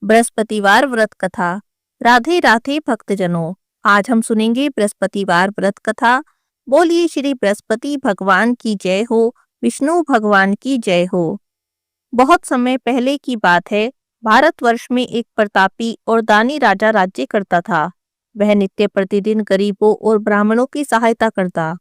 बृहस्पतिवार व्रत कथा। राधे राधे भक्तजनों, आज हम सुनेंगे बृहस्पतिवार व्रत कथा। बोलिए श्री बृहस्पति भगवान की जय हो, विष्णु भगवान की जय हो। बहुत समय पहले की बात है। भारतवर्ष में एक प्रतापी और दानी राजा राज्य करता था। वह नित्य प्रतिदिन गरीबों और ब्राह्मणों की सहायता करता,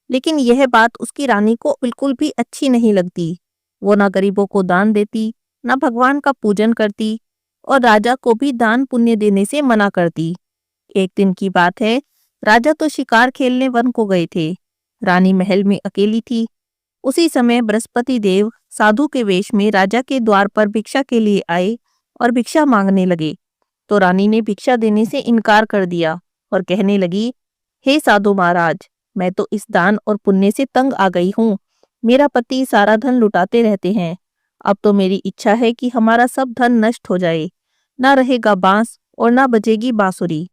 लेकिन यह बात उसकी रानी को बिल्कुल भी अच्छी नहीं लगती। वो ना गरीबों को दान देती, ना भगवान का पूजन करती और राजा को भी दान पुण्य देने से मना करती। एक दिन की बात है, राजा तो शिकार खेलने वन को गए थे। रानी महल में अकेली थी। उसी समय बृहस्पति देव साधु के वेश में राजा के द्वार पर भिक्षा के लिए आए और भिक्षा मांगने लगे। तो रानी ने भिक्षा देने से इनकार कर दिया और कहने लगी, हे साधु महाराज, मैं तो इस दान और पुण्य से तंग आ गई हूँ। मेरा पति सारा धन लुटाते रहते हैं। अब तो मेरी इच्छा है कि हमारा सब धन नष्ट हो जाए, ना रहेगा बांस और ना बजेगी बांसुरी।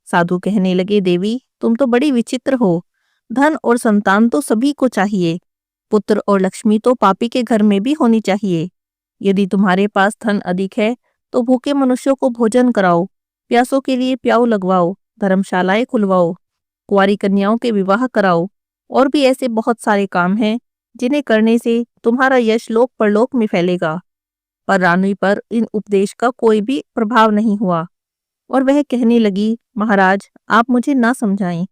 साधु कहने लगे, देवी तुम तो बड़ी विचित्र हो। धन और संतान तो सभी को चाहिए। पुत्र और लक्ष्मी तो पापी के घर में भी होनी चाहिए। यदि तुम्हारे पास धन अधिक है तो भूखे मनुष्यों को भोजन कराओ, प्यासों के लिए प्याऊ लगवाओ, धर्मशालाएं खुलवाओ, कुंवारी कन्याओं के विवाह कराओ। और भी ऐसे बहुत सारे काम हैं जिन्हें करने से तुम्हारा यश लोक परलोक में फैलेगा। पर रानी पर इन उपदेश का कोई भी प्रभाव नहीं हुआ और वह कहने लगी, महाराज आप मुझे ना समझाएं।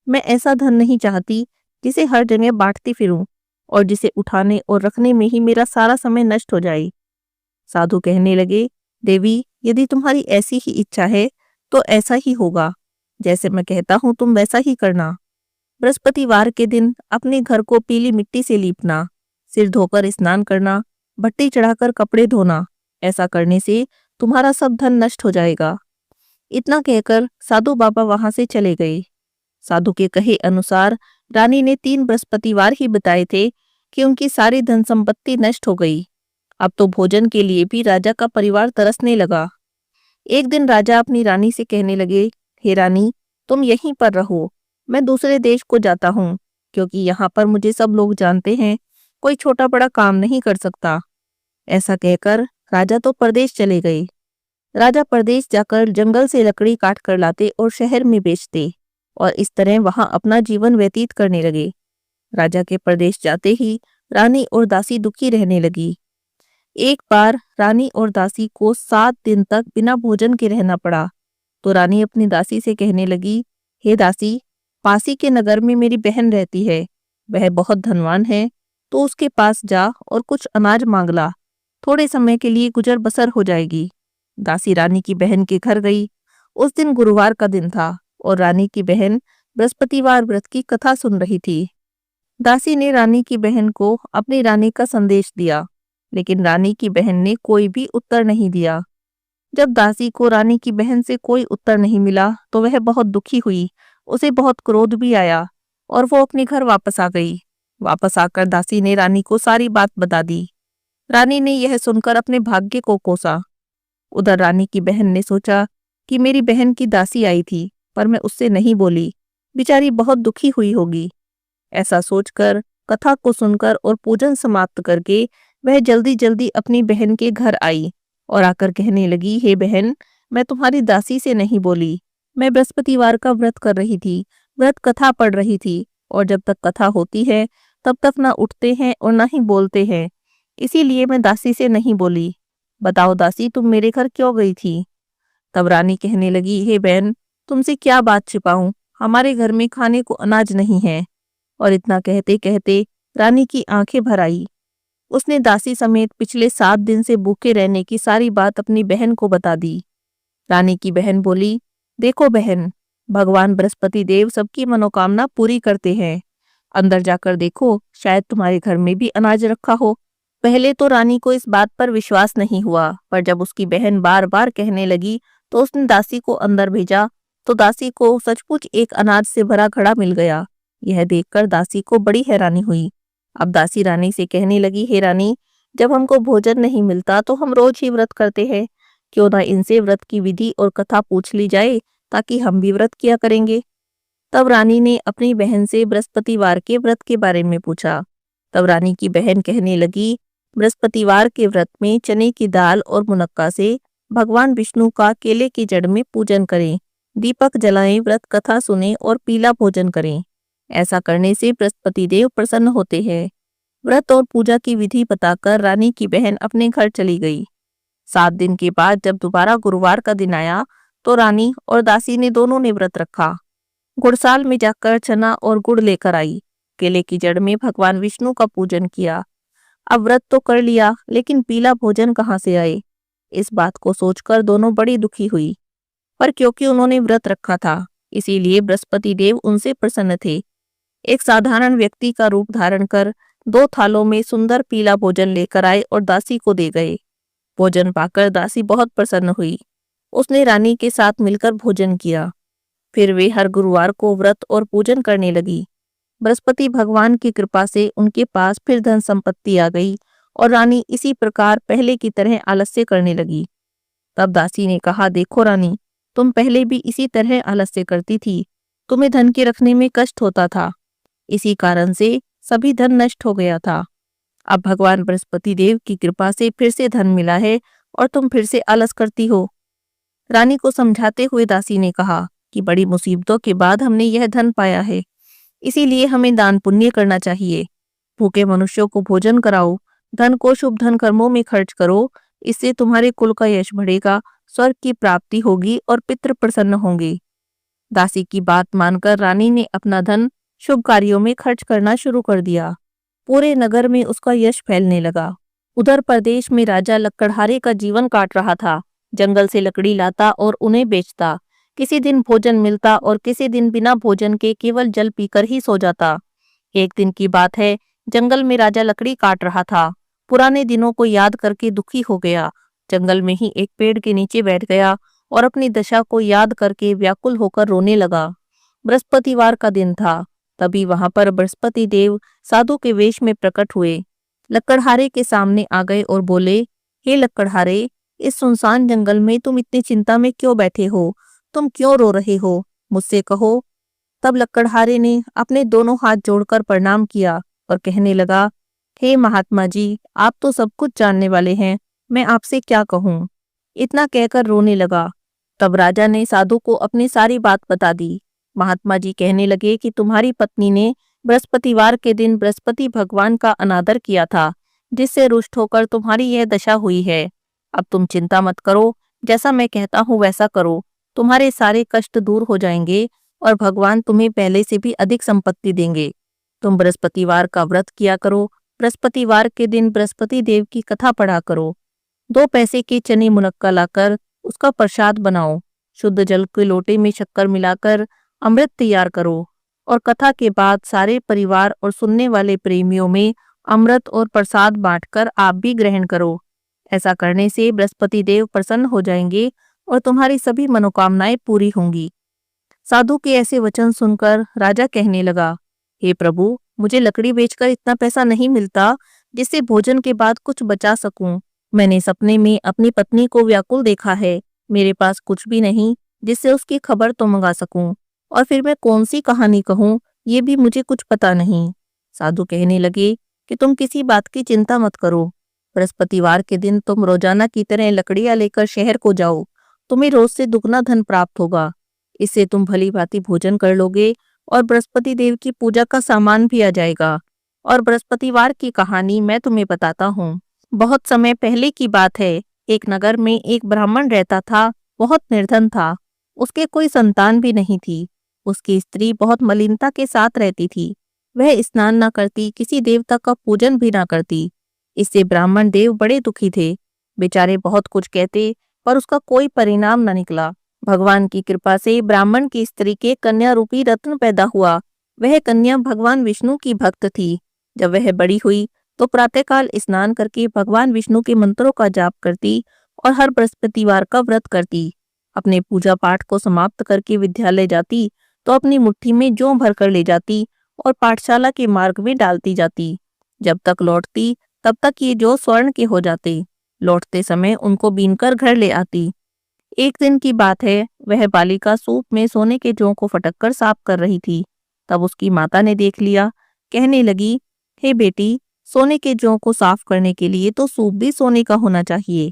मैं ऐसा धन नहीं चाहती जिसे हर जगह बांटती फिरूं और जिसे उठाने और रखने में ही मेरा सारा समय नष्ट हो जाए। साधु कहने लगे, देवी यदि तुम्हारी ऐसी ही इच्छा है तो ऐसा ही होगा। जैसे मैं कहता हूँ तुम वैसा ही करना। बृहस्पतिवार के दिन अपने घर को पीली मिट्टी से लीपना, सिर धोकर स्नान करना, भट्टी चढ़ाकर कपड़े धोना। ऐसा करने से तुम्हारा सब धन नष्ट हो जाएगा। इतना कहकर साधु बाबा वहां से चले गए। साधु के कहे अनुसार रानी ने 3 बृहस्पतिवार ही बताए थे कि उनकी सारी धन संपत्ति नष्ट हो गई। अब तो भोजन के लिए भी राजा का परिवार तरसने लगा। एक दिन राजा अपनी रानी से कहने लगे, हे रानी तुम यहीं पर रहो, मैं दूसरे देश को जाता हूँ, क्योंकि यहाँ पर मुझे सब लोग जानते हैं, कोई छोटा बड़ा काम नहीं कर सकता। ऐसा कहकर राजा तो परदेश चले गए। राजा परदेश जाकर जंगल से लकड़ी काट कर लाते और शहर में बेचते और इस तरह वहां अपना जीवन व्यतीत करने लगे। राजा के परदेश जाते ही रानी और दासी दुखी रहने लगी। एक बार रानी और दासी को 7 दिन तक बिना भोजन के रहना पड़ा। तो रानी अपनी दासी से कहने लगी, हे दासी, पासी के नगर में मेरी बहन रहती है। वह बहुत धनवान है, तो उसके पास जा और कुछ अनाज मांग ला। थोड़े समय के लिए गुजर बसर हो जाएगी। दासी रानी की बहन के घर गई। उस दिन गुरुवार का दिन था और रानी की बहन बृहस्पतिवार व्रत की कथा सुन रही थी। दासी ने रानी की बहन को अपनी रानी का संदेश दिया, लेकिन रानी की बहन ने कोई भी उत्तर नहीं दिया। जब दासी को रानी की बहन से कोई उत्तर नहीं मिला तो वह बहुत दुखी हुई। उसे बहुत क्रोध भी आया और वो अपने घर वापस आ गई। वापस आकर दासी ने रानी को सारी बात बता दी। रानी ने यह सुनकर अपने भाग्य को कोसा। उधर रानी की बहन ने सोचा कि मेरी बहन की दासी आई थी, पर मैं उससे नहीं बोली, बेचारी बहुत दुखी हुई होगी। ऐसा सोचकर, कथा को सुनकर और पूजन समाप्त करके वह जल्दी जल्दी अपनी बहन के घर आई और आकर कहने लगी, हे बहन, मैं तुम्हारी दासी से नहीं बोली। मैं बृहस्पतिवार का व्रत कर रही थी, व्रत कथा पढ़ रही थी, और जब तक कथा होती है तब तक ना उठते हैं और ना ही बोलते हैं, इसीलिए मैं दासी से नहीं बोली। बताओ दासी, तुम मेरे घर क्यों गई थी? तब रानी कहने लगी, हे बहन, तुमसे क्या बात छिपाऊं, हमारे घर में खाने को अनाज नहीं है। और इतना कहते कहते रानी की आंखें भर आई। उसने दासी समेत पिछले 7 दिन से भूखे रहने की सारी बात अपनी बहन को बता दी। रानी की बहन बोली, देखो बहन, भगवान बृहस्पति देव सबकी मनोकामना पूरी करते हैं। अंदर जाकर देखो, शायद तुम्हारे घर में भी अनाज रखा हो। पहले तो रानी को इस बात पर विश्वास नहीं हुआ, पर जब उसकी बहन बार बार कहने लगी तो उसने दासी को अंदर भेजा। तो दासी को सचमुच एक अनाज से भरा घड़ा मिल गया। यह देखकर दासी को बड़ी हैरानी हुई। अब दासी रानी से कहने लगी, हे रानी, जब हमको भोजन नहीं मिलता तो हम रोज ही व्रत करते हैं। क्यों ना इनसे व्रत की विधि और कथा पूछ ली जाए, ताकि हम भी व्रत किया करेंगे। तब रानी ने अपनी बहन से बृहस्पतिवार के व्रत के बारे में पूछा। तब रानी की बहन कहने लगी, बृहस्पतिवार के व्रत में चने की दाल और मुनक्का से भगवान विष्णु का केले की जड़ में पूजन करें, दीपक जलाएं, व्रत कथा सुने और पीला भोजन करें। ऐसा करने से बृहस्पति देव प्रसन्न होते हैं। व्रत और पूजा की विधि बताकर रानी की बहन अपने घर चली गई। 7 दिन के बाद जब दोबारा गुरुवार का दिन आया तो रानी और दासी ने दोनों ने व्रत रखा। गुड़साल में जाकर चना और गुड़ लेकर आई। केले की जड़ में भगवान विष्णु का पूजन किया। अब व्रत तो कर लिया, लेकिन पीला भोजन कहाँ से आए? इस बात को सोचकर दोनों बड़ी दुखी हुई। पर क्योंकि उन्होंने व्रत रखा था, इसीलिए बृहस्पति देव उनसे प्रसन्न थे। एक साधारण व्यक्ति का रूप धारण कर 2 थालों में सुंदर पीला भोजन लेकर आए और दासी को दे गए। भोजन पाकर दासी बहुत प्रसन्न हुई। उसने रानी के साथ मिलकर भोजन किया। फिर वे हर गुरुवार को व्रत और पूजन करने लगी। बृहस्पति भगवान की कृपा से उनके पास फिर धन संपत्ति आ गई और रानी इसी प्रकार पहले की तरह आलस्य करने लगी। तब दासी ने कहा, देखो रानी, तुम पहले भी इसी तरह आलस्य करती थी। तुम्हें धन के रखने में कष्ट होता था, इसी कारण से सभी धन नष्ट हो गया था। अब भगवान बृहस्पति देव की कृपा से फिर से धन मिला है और तुम फिर से आलस करती हो। रानी को समझाते हुए दासी ने कहा कि बड़ी मुसीबतों के बाद हमने यह धन पाया है, इसीलिए हमें दान पुण्य करना चाहिए। भूखे मनुष्यों को भोजन कराओ, धन को शुभ धन कर्मों में खर्च करो, इससे तुम्हारे कुल का यश बढ़ेगा, स्वर्ग की प्राप्ति होगी और पितृ प्रसन्न होंगे। दासी की बात मानकर रानी ने अपना धन शुभ कार्यों में खर्च करना शुरू कर दिया। पूरे नगर में उसका यश फैलने लगा। उधर प्रदेश में राजा लकड़हारे का जीवन काट रहा था। जंगल से लकड़ी लाता और उन्हें बेचता। किसी दिन भोजन मिलता और किसी दिन बिना भोजन के केवल जल पीकर ही सो जाता। एक दिन की बात है, जंगल में राजा लकड़ी काट रहा था। पुराने दिनों को याद करके दुखी हो गया। जंगल में ही एक पेड़ के नीचे बैठ गया और अपनी दशा को याद करके व्याकुल होकर रोने लगा। बृहस्पतिवार का दिन था। तभी वहां पर बृहस्पति देव साधु के वेश में प्रकट हुए। लकड़हारे के सामने आ गए और बोले, हे लकड़हारे, इस सुनसान जंगल में तुम इतनी चिंता में क्यों बैठे हो? तुम क्यों रो रहे हो? मुझसे कहो। तब लकड़हारे ने अपने दोनों हाथ जोड़कर प्रणाम किया और कहने लगा, हे महात्मा जी, आप तो सब कुछ जानने वाले हैं, मैं आपसे क्या कहूँ? इतना कहकर रोने लगा। तब राजा ने साधु को अपनी सारी बात बता दी। महात्मा जी कहने लगे कि तुम्हारी पत्नी ने बृहस्पतिवार के दिन बृहस्पति भगवान का अनादर किया था, जिससे रुष्ट होकर तुम्हारी यह दशा हुई है। अब तुम चिंता मत करो, जैसा मैं कहता हूँ वैसा करो, तुम्हारे सारे कष्ट दूर हो जाएंगे और भगवान तुम्हें पहले से भी अधिक संपत्ति देंगे। तुम बृहस्पतिवार का व्रत किया करो। बृहस्पतिवार के दिन बृहस्पति देव की कथा पढ़ा करो। 2 पैसे के चने मुनक्का लाकर उसका प्रसाद बनाओ। शुद्ध जल के लोटे में शक्कर मिलाकर अमृत तैयार करो और कथा के बाद सारे परिवार और सुनने वाले प्रेमियों में अमृत और प्रसाद बांटकर आप भी ग्रहण करो। ऐसा करने से बृहस्पति देव प्रसन्न हो जाएंगे और तुम्हारी सभी मनोकामनाएं पूरी होंगी। साधु के ऐसे वचन सुनकर राजा कहने लगा, हे प्रभु, मुझे लकड़ी बेचकर इतना पैसा नहीं मिलता जिससे भोजन के बाद कुछ बचा सकूं। मैंने सपने में अपनी पत्नी को व्याकुल देखा है। मेरे पास कुछ भी नहीं जिससे उसकी खबर तो मंगा सकूं, और फिर मैं कौन सी कहानी कहूं, ये भी मुझे कुछ पता नहीं। साधु कहने लगे कि तुम किसी बात की चिंता मत करो। बृहस्पतिवार के दिन तुम रोजाना की तरह लकड़ियां लेकर शहर को जाओ। तुम्हें रोज से दुगना धन प्राप्त होगा। इससे तुम भली भांति भोजन कर लोगे और बृहस्पति देव की पूजा का सामान भी आ जाएगा। और बृहस्पतिवार की कहानी मैं तुम्हें बताता हूँ। बहुत समय पहले की बात है। एक नगर में एक ब्राह्मण रहता था। बहुत निर्धन था। उसके कोई संतान भी नहीं थी। उसकी स्त्री बहुत मलिनता के साथ रहती थी। वह स्नान न करती, किसी देवता का पूजन भी न करती। इससे ब्राह्मण देव बड़े दुखी थे। बेचारे बहुत कुछ कहते, पर उसका कोई परिणाम न निकला। भगवान की कृपा से ब्राह्मण की स्त्री के कन्या रूपी रत्न पैदा हुआ। वह कन्या भगवान विष्णु की भक्त थी। जब वह बड़ी हुई तो प्रातःकाल स्नान करके भगवान विष्णु के मंत्रों का जाप करती और हर बृहस्पतिवार का व्रत करती। अपने पूजा पाठ को समाप्त करके विद्यालय जाती तो अपनी मुट्ठी में जौ भर कर ले जाती और पाठशाला के मार्ग में डालती जाती। जब तक लौटती तब तक ये जौ स्वर्ण के हो जाते। लौटते समय उनको बीनकर घर ले आती। एक दिन की बात है, वह बालिका सूप में सोने के जौ को फटक कर साफ कर रही थी। तब उसकी माता ने देख लिया। कहने लगी, हे बेटी, सोने के जौ को साफ करने के लिए तो सूप भी सोने का होना चाहिए।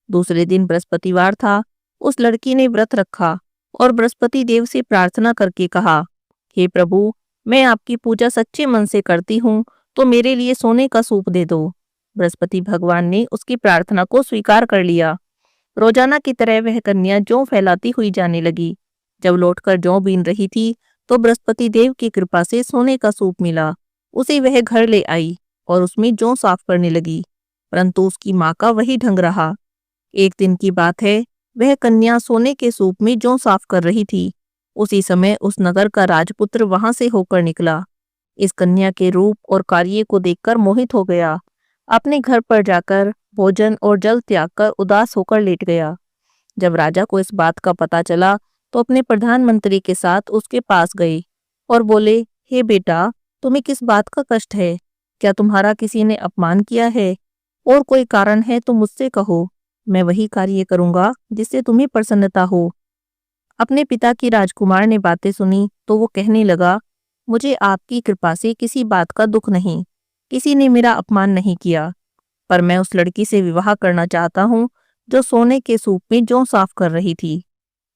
दूसरे दिन बृहस्पतिवार था। उस लड़की ने व्रत रखा और बृहस्पति देव से प्रार्थना करके कहा, हे प्रभु, मैं आपकी पूजा सच्चे मन से करती हूँ, तो मेरे लिए सोने का सूप दे दो। बृहस्पति भगवान ने उसकी प्रार्थना को स्वीकार कर लिया। रोजाना की तरह वह कन्या जौ फैलाती हुई जाने लगी। जब लौटकर जौ बीन रही थी तो बृहस्पति देव की कृपा से सोने का सूप मिला। उसे वह घर ले आई और उसमें जौ साफ करने लगी, परंतु उसकी माँ का वही ढंग रहा। एक दिन की बात है, वह कन्या सोने के सूप में जौ साफ कर रही थी। उसी समय उस नगर का राजपुत्र वहां से होकर निकला। इस कन्या के रूप और कार्य को देखकर मोहित हो गया। अपने घर पर जाकर भोजन और जल त्याग कर उदास होकर लेट गया। जब राजा को इस बात का पता चला तो अपने प्रधानमंत्री के साथ उसके पास गए और बोले, हे बेटा, तुम्हें किस बात का कष्ट है? क्या तुम्हारा किसी ने अपमान किया है? और कोई कारण है तो मुझसे कहो, मैं वही कार्य करूंगा जिससे तुम्हें प्रसन्नता हो। अपने पिता की राजकुमार ने बातें सुनी तो वो कहने लगा, मुझे आपकी कृपा से किसी बात का दुख नहीं, किसी ने मेरा अपमान नहीं किया, पर मैं उस लड़की से विवाह करना चाहता हूँ जो सोने के सूप में जौ साफ कर रही थी।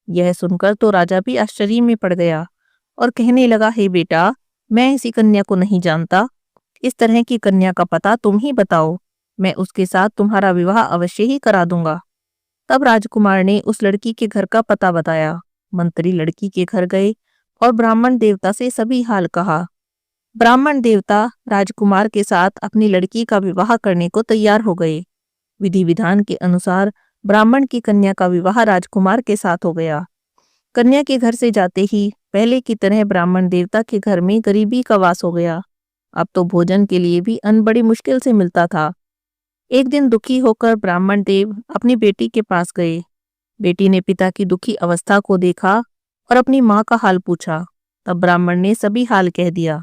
यह सुनकर तो राजा भी आश्चर्य में पड़ गया और कहने लगा, हे बेटा, मैं इसी कन्या को नहीं जानता। इस तरह की कन्या का पता तुम ही बताओ, मैं उसके साथ तुम्हारा विवाह अवश्य ही करा दूंगा। तब राजकुमार ने उस लड़की के घर का पता बताया। मंत्री लड़की के घर गए और ब्राह्मण देवता से सभी हाल कहा। ब्राह्मण देवता राजकुमार के साथ अपनी लड़की का विवाह करने को तैयार हो गए। विधि विधान के अनुसार ब्राह्मण की कन्या का विवाह राजकुमार के साथ हो गया। कन्या के घर से जाते ही पहले की तरह ब्राह्मण देवता के घर में गरीबी का वास हो गया। अब तो भोजन के लिए भी अन्न बड़ी मुश्किल से मिलता था। एक दिन दुखी होकर ब्राह्मण देव अपनी बेटी के पास गए। बेटी ने पिता की दुखी अवस्था को देखा और अपनी माँ का हाल पूछा। तब ब्राह्मण ने सभी हाल कह दिया।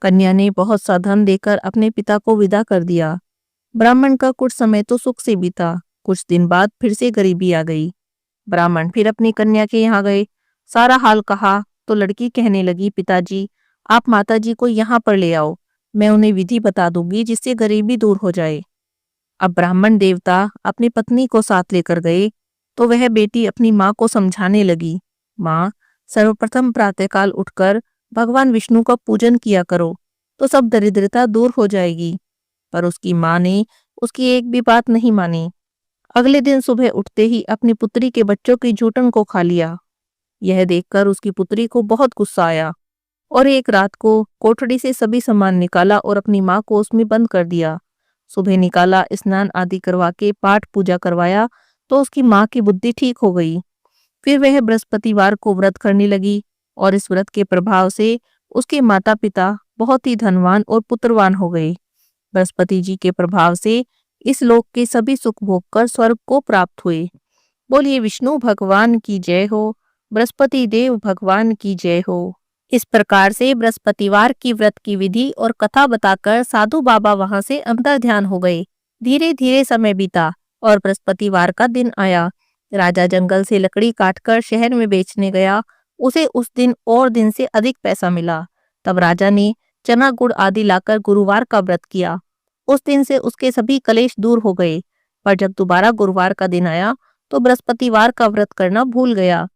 कन्या ने बहुत सा धन देकर अपने पिता को विदा कर दिया। ब्राह्मण का कुछ समय तो सुख से बीता। कुछ दिन बाद फिर से गरीबी आ गई। ब्राह्मण फिर अपनी कन्या के यहाँ गए, सारा हाल कहा तो लड़की कहने लगी, पिताजी, आप माताजी को यहाँ पर ले आओ, मैं उन्हें विधि बता दूंगी जिससे गरीबी दूर हो जाए। अब ब्राह्मण देवता अपनी पत्नी को साथ लेकर गए तो वह बेटी अपनी माँ को समझाने लगी, माँ, सर्वप्रथम प्रातःकाल उठकर भगवान विष्णु का पूजन किया करो तो सब दरिद्रता दूर हो जाएगी। पर उसकी माँ ने उसकी एक भी बात नहीं मानी। अगले दिन सुबह उठते ही अपनी पुत्री के बच्चों की जूठन को खा लिया। यह देखकर उसकी पुत्री को बहुत गुस्सा आया और एक रात को कोठड़ी से सभी सामान निकाला और अपनी माँ को उसमें बंद कर दिया। सुबह निकाला, स्नान आदि करवा के पाठ पूजा करवाया तो उसकी माँ की बुद्धि ठीक हो गई। फिर वह बृहस्पतिवार को व्रत करने लगी और इस व्रत के प्रभाव से उसके माता पिता बहुत ही धनवान और पुत्रवान हो गए। बृहस्पति जी के प्रभाव से इस लोक के सभी सुख भोग कर स्वर्ग को प्राप्त हुए। बोलिए विष्णु भगवान की जय हो, बृहस्पति देव भगवान की जय हो। इस प्रकार से बृहस्पतिवार की व्रत की विधि और कथा बताकर साधु बाबा वहां से अंतर ध्यान हो गए। धीरे धीरे समय बीता और बृहस्पतिवार का दिन आया। राजा जंगल से लकड़ी काटकर शहर में बेचने गया। उसे उस दिन और दिन से अधिक पैसा मिला। तब राजा ने चना गुड़ आदि लाकर गुरुवार का व्रत किया। उस दिन से उसके सभी कलेश दूर हो गए। पर जब दोबारा गुरुवार का दिन आया तो बृहस्पतिवार का व्रत करना भूल गया।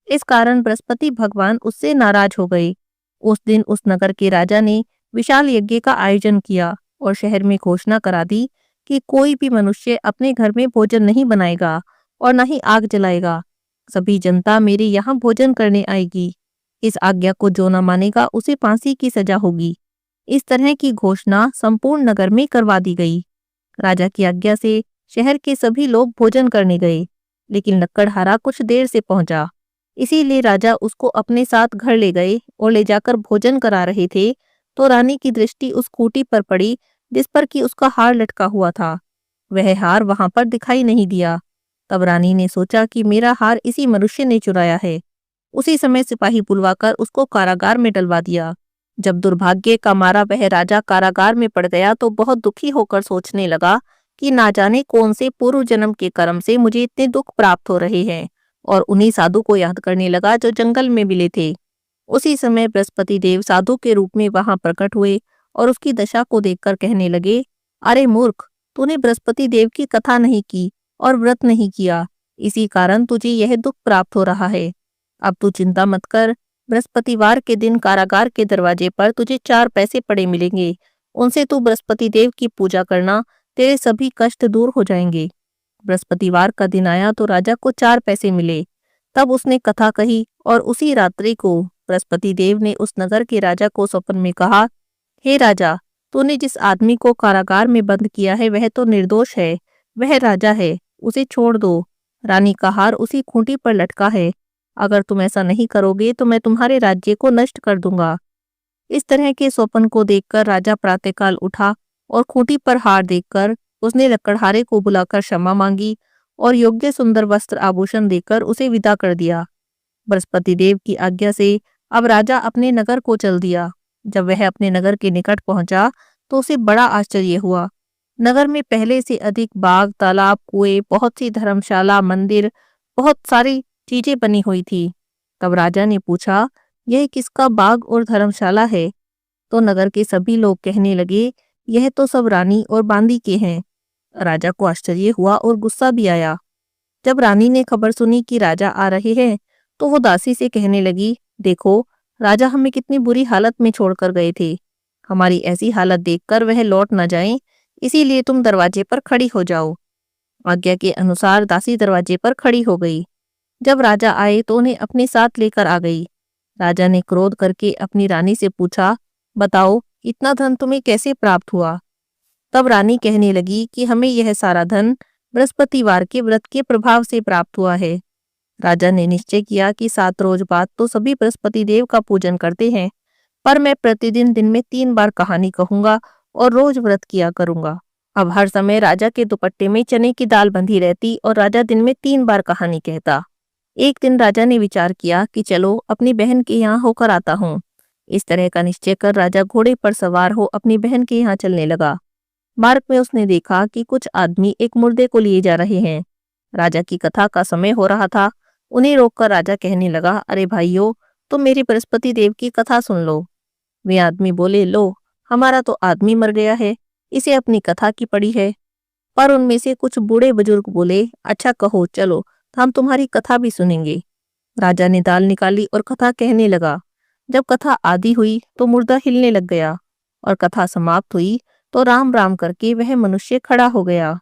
इस कारण बृहस्पति भगवान उससे नाराज हो गए। उस दिन उस नगर के राजा ने विशाल यज्ञ का आयोजन किया और शहर में घोषणा करा दी कि कोई भी मनुष्य अपने घर में भोजन नहीं बनाएगा और न ही आग जलाएगा। सभी जनता मेरे यहाँ भोजन करने आएगी। इस आज्ञा को जो न मानेगा उसे फांसी की सजा होगी। इस तरह की घोषणा संपूर्ण नगर में करवा दी गई। राजा की आज्ञा से शहर के सभी लोग भोजन करने गए, लेकिन लक्कड़हारा कुछ देर से पहुंचा। इसीलिए राजा उसको अपने साथ घर ले गए और ले जाकर भोजन करा रहे थे तो रानी की दृष्टि उस खूंटी पर पड़ी जिस पर कि उसका हार लटका हुआ था। वह हार वहां पर दिखाई नहीं दिया। तब रानी ने सोचा कि मेरा हार इसी मनुष्य ने चुराया है। उसी समय सिपाही बुलवाकर उसको कारागार में डलवा दिया। जब दुर्भाग्य का मारा वह राजा कारागार में पड़ गया तो बहुत दुखी होकर सोचने लगा कि ना जाने कौन से पूर्व जन्म के कर्म से मुझे इतने दुख प्राप्त हो रहे हैं, और उन्हीं साधु को याद करने लगा जो जंगल में मिले थे। उसी समय बृहस्पति देव साधु के रूप में वहां प्रकट हुए और उसकी दशा को देखकर कहने लगे, अरे मूर्ख, तूने बृहस्पति देव की कथा नहीं की और व्रत नहीं किया, इसी कारण तुझे यह दुख प्राप्त हो रहा है। अब तू चिंता मत कर, बृहस्पतिवार के दिन कारागार के दरवाजे पर तुझे 4 पैसे पड़े मिलेंगे। उनसे तू बृहस्पति देव की पूजा करना, तेरे सभी कष्ट दूर हो जाएंगे। बृहस्पतिवार का दिन आया तो राजा को 4 पैसे मिले। तब उसने कथा कही और उसी रात्रि को बृहस्पति देव ने उस नगर के राजा को स्वप्न में कहा, हे राजा, तूने जिस आदमी को कारागार में बंद किया है वह तो निर्दोष है, वह राजा है, उसे छोड़ दो। रानी का हार उसी खूंटी पर लटका है। अगर तुम ऐसा नहीं करोगे तो मैं तुम्हारे राज्य को नष्ट कर दूंगा। इस तरह के स्वप्न को देखकर राजा प्रातःकाल उठा और खूंटी पर हार देखकर उसने लकड़हारे को बुलाकर क्षमा मांगी और योग्य सुंदर वस्त्र आभूषण देकर उसे विदा कर दिया। बृहस्पति देव की आज्ञा से अब राजा अपने नगर को चल दिया। जब वह अपने नगर के निकट पहुंचा तो उसे बड़ा आश्चर्य हुआ। नगर में पहले से अधिक बाग, तालाब, कुएं, बहुत सी धर्मशाला, मंदिर, बहुत सारी चीजें बनी हुई थी। तब राजा ने पूछा, यह किसका बाग और धर्मशाला है? तो नगर के सभी लोग कहने लगे, यह तो सब रानी और बांदी के हैं। राजा को आश्चर्य हुआ और गुस्सा भी आया। जब रानी ने खबर सुनी कि राजा आ रहे हैं तो वो दासी से कहने लगी, देखो, राजा हमें कितनी बुरी हालत में छोड़कर गए थे। हमारी ऐसी हालत देखकर वह लौट न जाएं, इसीलिए तुम दरवाजे पर खड़ी हो जाओ। आज्ञा के अनुसार दासी दरवाजे पर खड़ी हो गई। जब राजा आए तो उन्हें अपने साथ लेकर आ गई। राजा ने क्रोध करके अपनी रानी से पूछा, बताओ, इतना धन तुम्हें कैसे प्राप्त हुआ? तब रानी कहने लगी कि हमें यह सारा धन बृहस्पतिवार के व्रत के प्रभाव से प्राप्त हुआ है। राजा ने निश्चय किया कि 7 रोज बाद तो सभी बृहस्पति देव का पूजन करते हैं, पर मैं प्रतिदिन दिन में 3 बार कहानी कहूंगा और रोज व्रत किया करूंगा। अब हर समय राजा के दुपट्टे में चने की दाल बंधी रहती और राजा दिन में 3 बार कहानी कहता। एक दिन राजा ने विचार किया कि चलो अपनी बहन के यहाँ होकर आता हूँ। इस तरह का निश्चय कर राजा घोड़े पर सवार हो अपनी बहन के यहाँ चलने लगा। मार्ग में उसने देखा कि कुछ आदमी एक मुर्दे को लिए जा रहे हैं। राजा की कथा का समय हो रहा था। उन्हें रोककर राजा कहने लगा, अरे भाइयों, तुम मेरी बृहस्पति देव की कथा सुन लो। वे आदमी बोले, लो, हमारा तो आदमी मर गया है, इसे अपनी कथा की पड़ी है। पर उनमें से कुछ बूढ़े बुजुर्ग बोले, अच्छा कहो, चलो, हम तुम्हारी कथा भी सुनेंगे। राजा ने दाल निकाली और कथा कहने लगा। जब कथा आधी हुई तो मुर्दा हिलने लग गया और कथा समाप्त हुई तो राम राम करके वह मनुष्य खड़ा हो गया।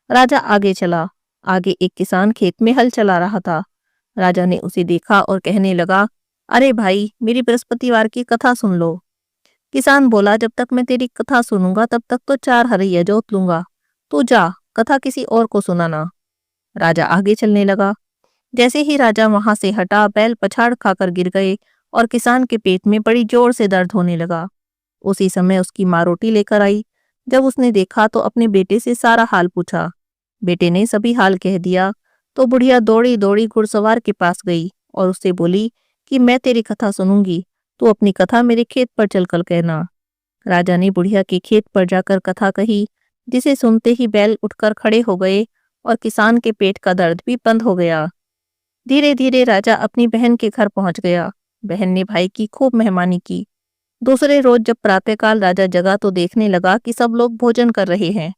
राजा आगे चला। आगे एक किसान खेत में हल चला रहा था। राजा ने उसे देखा और कहने लगा, अरे भाई, मेरी बृहस्पतिवार की कथा सुन लो। किसान बोला, जब तक मैं तेरी कथा सुनूंगा तब तक तो 4 हरैया जोत लूंगा। तू जा, कथा किसी और को सुनाना। राजा आगे चलने लगा। जैसे ही राजा वहां से हटा, बैल पछाड़ खाकर गिर गए और किसान के पेट में बड़ी जोर से दर्द होने लगा। उसी समय उसकी माँ रोटी लेकर आई। जब उसने देखा तो अपने बेटे से सारा हाल पूछा। बेटे ने सभी हाल कह दिया तो बुढ़िया दौड़ी दौड़ी घुड़सवार के पास गई और उससे बोली कि मैं तेरी कथा सुनूंगी, तू अपनी कथा मेरे खेत पर चलकर कहना। राजा ने बुढ़िया के खेत पर जाकर कथा कही, जिसे सुनते ही बैल उठकर खड़े हो गए और किसान के पेट का दर्द भी बंद हो गया। धीरे धीरे राजा अपनी बहन के घर पहुंच गया। बहन ने भाई की खूब मेहमानी की। दूसरे रोज जब प्रातःकाल राजा जगा तो देखने लगा कि सब लोग भोजन कर रहे हैं।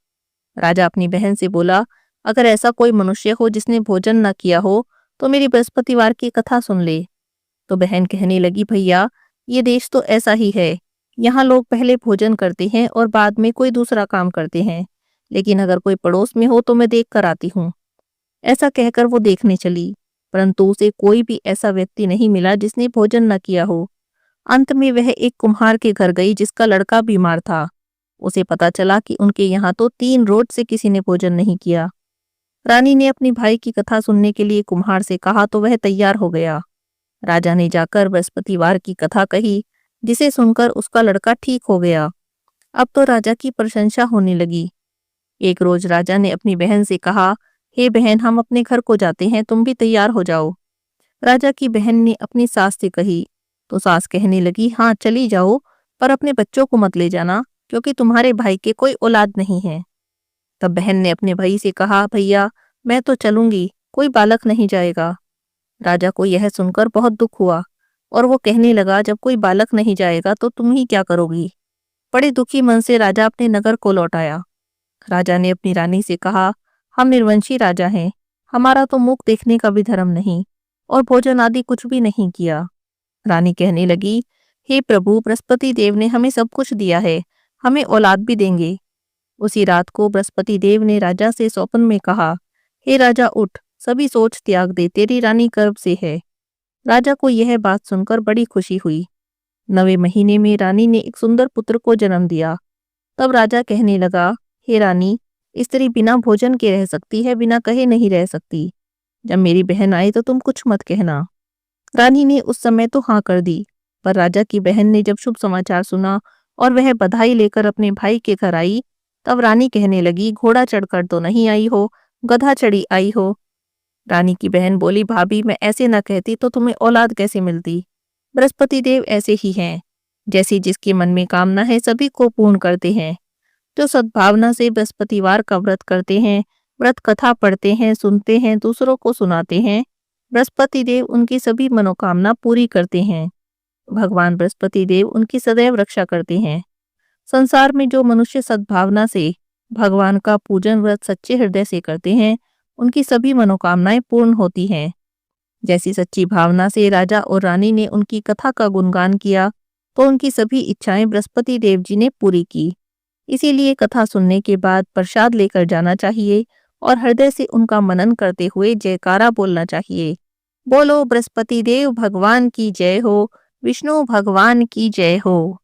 राजा अपनी बहन से बोला, अगर ऐसा कोई मनुष्य हो जिसने भोजन न किया हो तो मेरी बृहस्पतिवार की कथा सुन ले। तो बहन कहने लगी, भैया, ये देश तो ऐसा ही है। यहाँ लोग पहले भोजन करते हैं और बाद में कोई दूसरा काम करते हैं, लेकिन अगर कोई पड़ोस में हो तो मैं देख कर आती हूँ। ऐसा कहकर वो देखने चली, परंतु उसे कोई भी ऐसा व्यक्ति नहीं मिला जिसने भोजन न किया हो। अंत में वह एक कुम्हार के घर गई जिसका लड़का बीमार था। उसे पता चला कि उनके यहाँ तो 3 रोज से किसी ने भोजन नहीं किया। रानी ने अपनी भाई की कथा सुनने के लिए कुम्हार से कहा तो वह तैयार हो गया। राजा ने जाकर बृहस्पतिवार की कथा कही, जिसे सुनकर उसका लड़का ठीक हो गया। अब तो राजा की प्रशंसा होने लगी। एक रोज राजा ने अपनी बहन से कहा, हे बहन, हम अपने घर को जाते हैं, तुम भी तैयार हो जाओ। राजा की बहन ने अपनी सास से कही तो सास कहने लगी, हाँ, चली जाओ, पर अपने बच्चों को मत ले जाना, क्योंकि तुम्हारे भाई के कोई औलाद नहीं है। तब बहन ने अपने भाई से कहा, भैया, मैं तो चलूंगी, कोई बालक नहीं जाएगा। राजा को यह सुनकर बहुत दुख हुआ और वो कहने लगा, जब कोई बालक नहीं जाएगा तो तुम ही क्या करोगी? बड़े दुखी मन से राजा अपने नगर को लौट आया। राजा ने अपनी रानी से कहा, हम निर्वंशी राजा हैं, हमारा तो मुख देखने का भी धर्म नहीं और भोजन आदि कुछ भी नहीं किया। रानी कहने लगी, हे प्रभु, बृहस्पति देव ने हमें सब कुछ दिया है, हमें औलाद भी देंगे। उसी रात को बृहस्पति देव ने राजा से स्वप्न में कहा, हे राजा उठ, सभी सोच त्याग दे, तेरी रानी गर्भ से है। राजा को यह बात सुनकर बड़ी खुशी हुई। 9वें महीने में रानी ने एक सुंदर पुत्र को जन्म दिया। तब राजा कहने लगा, हे रानी, स्त्री बिना भोजन के रह सकती है, बिना कहे नहीं रह सकती। जब मेरी बहन आई तो तुम कुछ मत कहना। रानी ने उस समय तो हाँ कर दी, पर राजा की बहन ने जब शुभ समाचार सुना और वह बधाई लेकर अपने भाई के घर आई, तब रानी कहने लगी, घोड़ा चढ़कर तो नहीं आई हो, गधा चढ़ी आई हो। रानी की बहन बोली, भाभी, मैं ऐसे न कहती तो तुम्हें औलाद कैसे मिलती। बृहस्पति देव ऐसे ही हैं, जैसी जिसके मन में कामना है सभी को पूर्ण करते हैं। जो सद्भावना से बृहस्पतिवार का व्रत करते हैं, व्रत कथा पढ़ते हैं, सुनते हैं, दूसरों को सुनाते हैं, बृहस्पति देव उनकी सभी मनोकामना पूरी करते हैं। भगवान बृहस्पति देव उनकी सदैव रक्षा करते हैं। संसार में जो मनुष्य सद्भावना से भगवान का पूजन व्रत सच्चे हृदय से करते हैं, उनकी सभी मनोकामनाएं पूर्ण होती हैं। जैसी सच्ची भावना से राजा और रानी ने उनकी कथा का गुणगान किया, तो उनकी सभी इच्छाएं बृहस्पति देव जी ने पूरी की। इसीलिए कथा सुनने के बाद प्रसाद लेकर जाना चाहिए और हृदय से उनका मनन करते हुए जयकारा बोलना चाहिए। बोलो बृहस्पति देव भगवान की जय हो, विष्णु भगवान की जय हो।